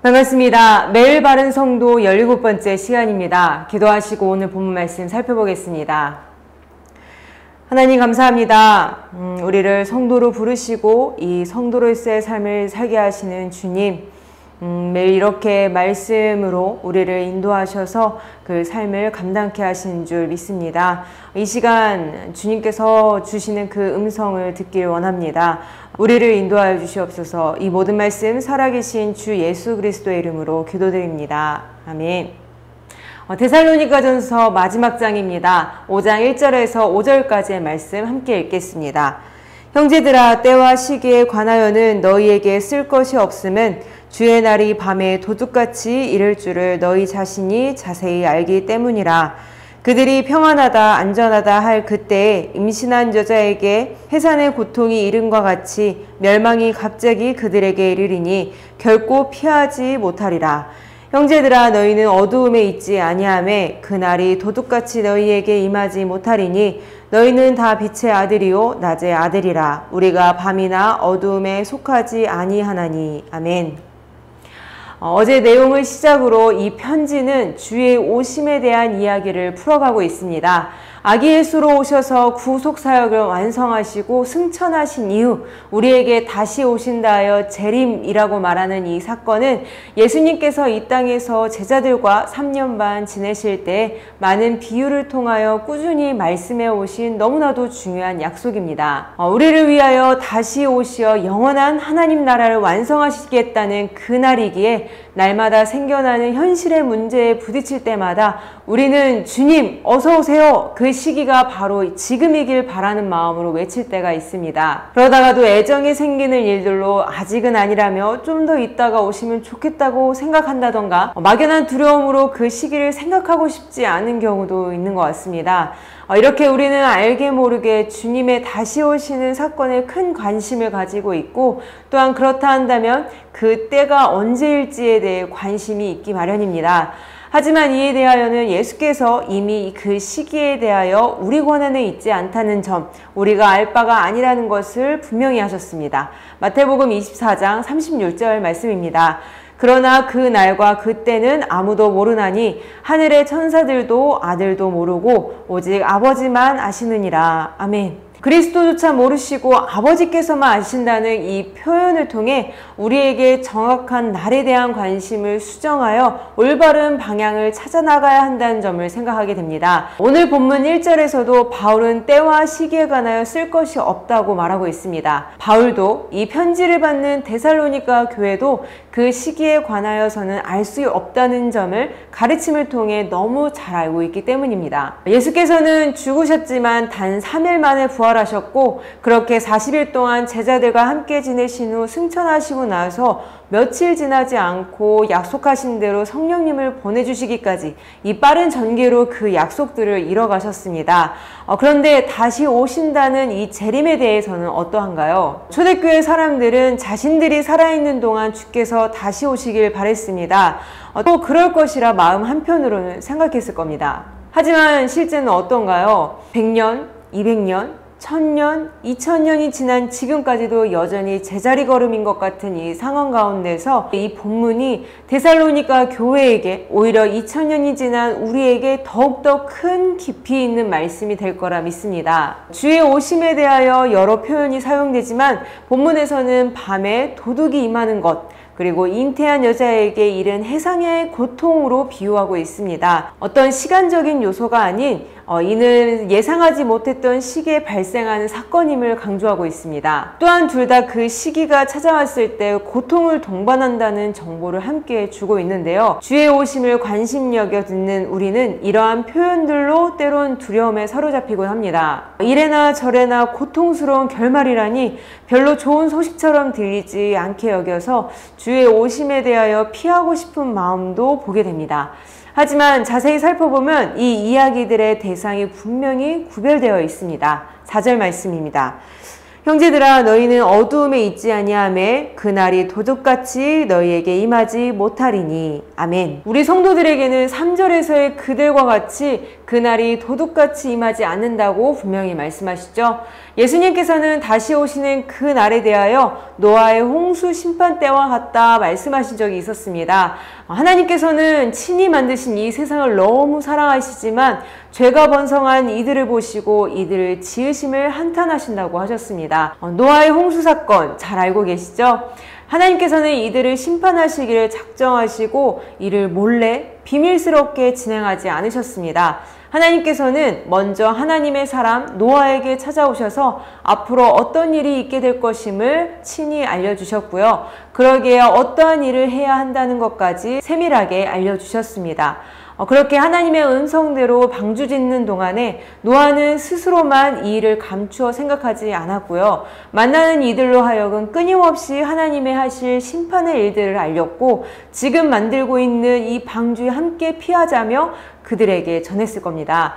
반갑습니다. 매일 바른 성도 17번째 시간입니다. 기도하시고 오늘 본문 말씀 살펴보겠습니다. 하나님 감사합니다. 우리를 성도로 부르시고 이 성도로서의 삶을 살게 하시는 주님, 매일 이렇게 말씀으로 우리를 인도하셔서 그 삶을 감당케 하시는 줄 믿습니다. 이 시간 주님께서 주시는 그 음성을 듣길 원합니다. 우리를 인도하여 주시옵소서. 이 모든 말씀 살아계신 주 예수 그리스도의 이름으로 기도드립니다. 아멘. 데살로니가전서 마지막 장입니다. 5장 1절에서 5절까지의 말씀 함께 읽겠습니다. 형제들아, 때와 시기에 관하여는 너희에게 쓸 것이 없음은 주의 날이 밤에 도둑같이 이를 줄을 너희 자신이 자세히 알기 때문이라. 그들이 평안하다 안전하다 할 그때에 임신한 여자에게 해산의 고통이 이름과 같이 멸망이 갑자기 그들에게 이르리니 결코 피하지 못하리라. 형제들아, 너희는 어두움에 있지 아니하매 그날이 도둑같이 너희에게 임하지 못하리니 너희는 다 빛의 아들이요 낮의 아들이라. 우리가 밤이나 어두움에 속하지 아니하나니. 아멘. 어제 내용을 시작으로 이 편지는 주의 오심에 대한 이야기를 풀어가고 있습니다. 아기 예수로 오셔서 구속사역을 완성하시고 승천하신 이후 우리에게 다시 오신다 하여 재림이라고 말하는 이 사건은 예수님께서 이 땅에서 제자들과 3년 반 지내실 때 많은 비유를 통하여 꾸준히 말씀해 오신 너무나도 중요한 약속입니다. 우리를 위하여 다시 오시어 영원한 하나님 나라를 완성하시겠다는 그날이기에 날마다 생겨나는 현실의 문제에 부딪힐 때마다 우리는 주님 어서 오세요, 그 시기가 바로 지금이길 바라는 마음으로 외칠 때가 있습니다. 그러다가도 애정이 생기는 일들로 아직은 아니라며 좀 더 있다가 오시면 좋겠다고 생각한다던가 막연한 두려움으로 그 시기를 생각하고 싶지 않은 경우도 있는 것 같습니다. 이렇게 우리는 알게 모르게 주님의 다시 오시는 사건에 큰 관심을 가지고 있고, 또한 그렇다 한다면 그 때가 언제일지에 대해 관심이 있기 마련입니다. 하지만 이에 대하여는 예수께서 이미 그 시기에 대하여 우리 권한에 있지 않다는 점, 우리가 알 바가 아니라는 것을 분명히 하셨습니다. 마태복음 24장 36절 말씀입니다. 그러나 그 날과 그 때는 아무도 모르나니 하늘의 천사들도 아들도 모르고 오직 아버지만 아시느니라. 아멘. 그리스도조차 모르시고 아버지께서만 아신다는 이 표현을 통해 우리에게 정확한 날에 대한 관심을 수정하여 올바른 방향을 찾아 나가야 한다는 점을 생각하게 됩니다. 오늘 본문 1절에서도 바울은 때와 시기에 관하여 쓸 것이 없다고 말하고 있습니다. 바울도 이 편지를 받는 데살로니가 교회도 그 시기에 관하여서는 알 수 없다는 점을 가르침을 통해 너무 잘 알고 있기 때문입니다. 예수께서는 죽으셨지만 단 3일 만에 부활하셨고, 그렇게 40일 동안 제자들과 함께 지내신 후 승천하시고 나서 며칠 지나지 않고 약속하신 대로 성령님을 보내주시기까지 이 빠른 전개로 그 약속들을 이뤄가셨습니다. 그런데 다시 오신다는 이 재림에 대해서는 어떠한가요? 초대교회 사람들은 자신들이 살아있는 동안 주께서 다시 오시길 바랬습니다. 또 그럴 것이라 마음 한편으로는 생각했을 겁니다. 하지만 실제는 어떤가요? 100년, 200년, 1000년, 2000년이 지난 지금까지도 여전히 제자리 걸음인 것 같은 이 상황 가운데서 이 본문이 데살로니가 교회에게 오히려 2000년이 지난 우리에게 더욱더 큰 깊이 있는 말씀이 될 거라 믿습니다. 주의 오심에 대하여 여러 표현이 사용되지만 본문에서는 밤에 도둑이 임하는 것, 그리고 잉태한 여자에게 이른 해상의 고통으로 비유하고 있습니다. 어떤 시간적인 요소가 아닌 이는 예상하지 못했던 시기에 발생하는 사건임을 강조하고 있습니다. 또한 둘 다 그 시기가 찾아왔을 때 고통을 동반한다는 정보를 함께 주고 있는데요. 주의 오심을 관심 여겨 듣는 우리는 이러한 표현들로 때론 두려움에 사로잡히곤 합니다. 이래나 저래나 고통스러운 결말이라니 별로 좋은 소식처럼 들리지 않게 여겨서 주의 오심에 대하여 피하고 싶은 마음도 보게 됩니다. 하지만 자세히 살펴보면 이 이야기들의 대상이 분명히 구별되어 있습니다. 4절 말씀입니다. 형제들아, 너희는 어두움에 있지 아니하매 그날이 도둑같이 너희에게 임하지 못하리니. 아멘. 우리 성도들에게는 3절에서의 그들과 같이 그날이 도둑같이 임하지 않는다고 분명히 말씀하시죠. 예수님께서는 다시 오시는 그 날에 대하여 노아의 홍수 심판 때와 같다 말씀하신 적이 있었습니다. 하나님께서는 친히 만드신 이 세상을 너무 사랑하시지만 죄가 번성한 이들을 보시고 이들을 지으심을 한탄하신다고 하셨습니다. 노아의 홍수 사건 잘 알고 계시죠? 하나님께서는 이들을 심판하시기를 작정하시고 이를 몰래 비밀스럽게 진행하지 않으셨습니다. 하나님께서는 먼저 하나님의 사람 노아에게 찾아오셔서 앞으로 어떤 일이 있게 될 것임을 친히 알려주셨고요. 그러기에 어떠한 일을 해야 한다는 것까지 세밀하게 알려주셨습니다. 그렇게 하나님의 음성대로 방주 짓는 동안에 노아는 스스로만 이 일을 감추어 생각하지 않았고요. 만나는 이들로 하여금 끊임없이 하나님의 하실 심판의 일들을 알렸고 지금 만들고 있는 이 방주에 함께 피하자며 그들에게 전했을 겁니다.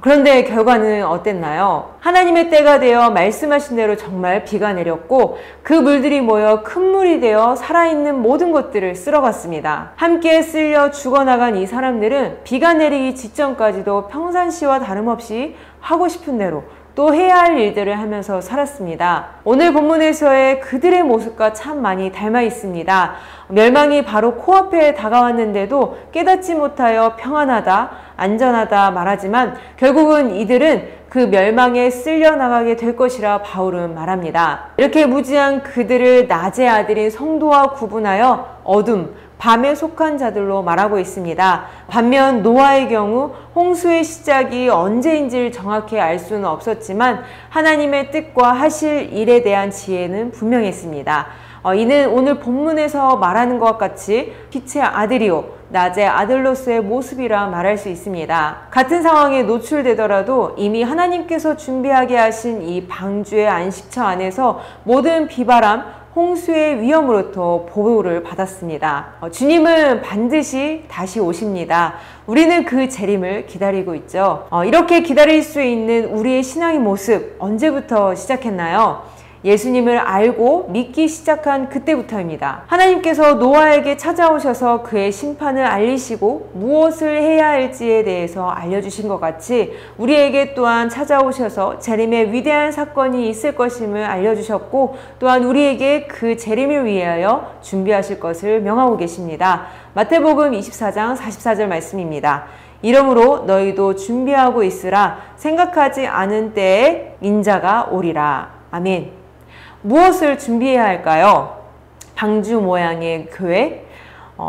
그런데 결과는 어땠나요? 하나님의 때가 되어 말씀하신 대로 정말 비가 내렸고 그 물들이 모여 큰 물이 되어 살아있는 모든 것들을 쓸어갔습니다. 함께 쓸려 죽어나간 이 사람들은 비가 내리기 직전까지도 평상시와 다름없이 하고 싶은 대로 또 해야 할 일들을 하면서 살았습니다. 오늘 본문에서의 그들의 모습과 참 많이 닮아 있습니다. 멸망이 바로 코앞에 다가왔는데도 깨닫지 못하여 평안하다, 안전하다 말하지만 결국은 이들은 그 멸망에 쓸려나가게 될 것이라 바울은 말합니다. 이렇게 무지한 그들을 낮의 아들인 성도와 구분하여 어둠, 밤에 속한 자들로 말하고 있습니다. 반면 노아의 경우 홍수의 시작이 언제인지를 정확히 알 수는 없었지만 하나님의 뜻과 하실 일에 대한 지혜는 분명했습니다. 이는 오늘 본문에서 말하는 것과 같이 빛의 아들이요 낮의 아들로서의 모습이라 말할 수 있습니다. 같은 상황에 노출되더라도 이미 하나님께서 준비하게 하신 이 방주의 안식처 안에서 모든 비바람, 홍수의 위험으로부터 보호를 받았습니다. 주님은 반드시 다시 오십니다. 우리는 그 재림을 기다리고 있죠. 이렇게 기다릴 수 있는 우리의 신앙의 모습 언제부터 시작했나요? 예수님을 알고 믿기 시작한 그때부터입니다. 하나님께서 노아에게 찾아오셔서 그의 심판을 알리시고 무엇을 해야 할지에 대해서 알려주신 것 같이 우리에게 또한 찾아오셔서 재림의 위대한 사건이 있을 것임을 알려주셨고 또한 우리에게 그 재림을 위하여 준비하실 것을 명하고 계십니다. 마태복음 24장 44절 말씀입니다. 이러므로 너희도 준비하고 있으라. 생각하지 않은 때에 인자가 오리라. 아멘. 무엇을 준비해야 할까요? 방주 모양의 교회,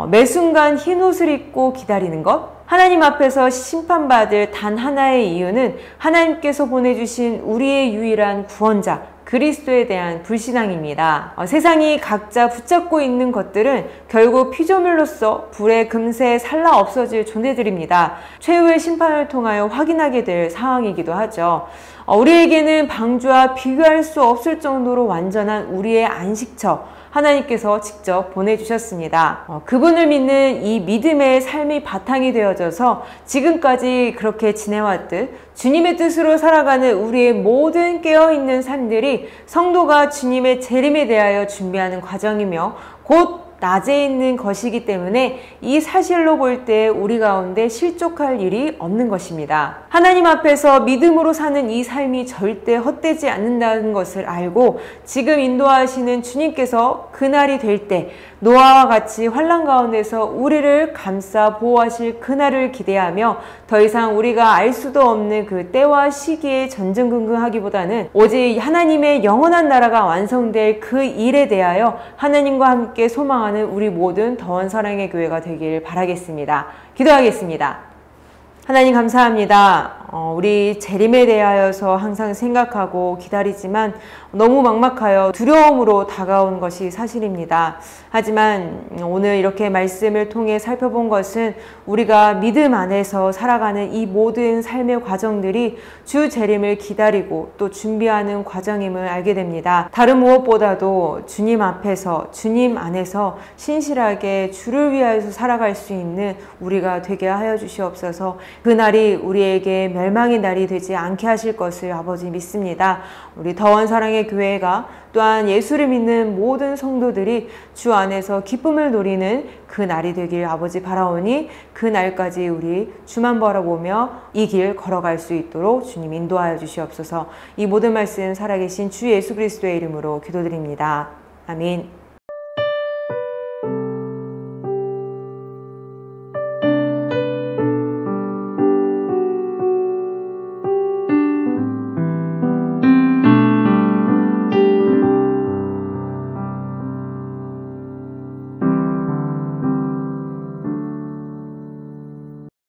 매 순간 흰 옷을 입고 기다리는 것, 하나님 앞에서 심판받을 단 하나의 이유는 하나님께서 보내주신 우리의 유일한 구원자 그리스도에 대한 불신앙입니다. 세상이 각자 붙잡고 있는 것들은 결국 피조물로서 불에 금세 살라 없어질 존재들입니다. 최후의 심판을 통하여 확인하게 될 상황이기도 하죠. 우리에게는 방주와 비교할 수 없을 정도로 완전한 우리의 안식처 하나님께서 직접 보내주셨습니다. 그분을 믿는 이 믿음의 삶이 바탕이 되어져서 지금까지 그렇게 지내왔듯 주님의 뜻으로 살아가는 우리의 모든 깨어있는 삶들이 성도가 주님의 재림에 대하여 준비하는 과정이며 곧 낮에 있는 것이기 때문에 이 사실로 볼 때 우리 가운데 실족할 일이 없는 것입니다. 하나님 앞에서 믿음으로 사는 이 삶이 절대 헛되지 않는다는 것을 알고 지금 인도하시는 주님께서 그날이 될 때 노아와 같이 환난 가운데서 우리를 감싸 보호하실 그날을 기대하며 더 이상 우리가 알 수도 없는 그 때와 시기에 전전긍긍하기보다는 오직 하나님의 영원한 나라가 완성될 그 일에 대하여 하나님과 함께 소망하는 우리 모든 더원 사랑의 교회가 되길 바라겠습니다. 기도하겠습니다. 하나님 감사합니다. 우리 재림에 대하여서 항상 생각하고 기다리지만 너무 막막하여 두려움으로 다가온 것이 사실입니다. 하지만 오늘 이렇게 말씀을 통해 살펴본 것은 우리가 믿음 안에서 살아가는 이 모든 삶의 과정들이 주 재림을 기다리고 또 준비하는 과정임을 알게 됩니다. 다른 무엇보다도 주님 앞에서 주님 안에서 신실하게 주를 위하여서 살아갈 수 있는 우리가 되게 하여 주시옵소서. 그날이 우리에게 멸망의 날이 되지 않게 하실 것을 아버지 믿습니다. 우리 더원 사랑의 교회가 또한 예수를 믿는 모든 성도들이 주 안에서 기쁨을 누리는 그 날이 되길 아버지 바라오니 그 날까지 우리 주만 바라보며 이 길 걸어갈 수 있도록 주님 인도하여 주시옵소서. 이 모든 말씀 살아계신 주 예수 그리스도의 이름으로 기도드립니다. 아멘.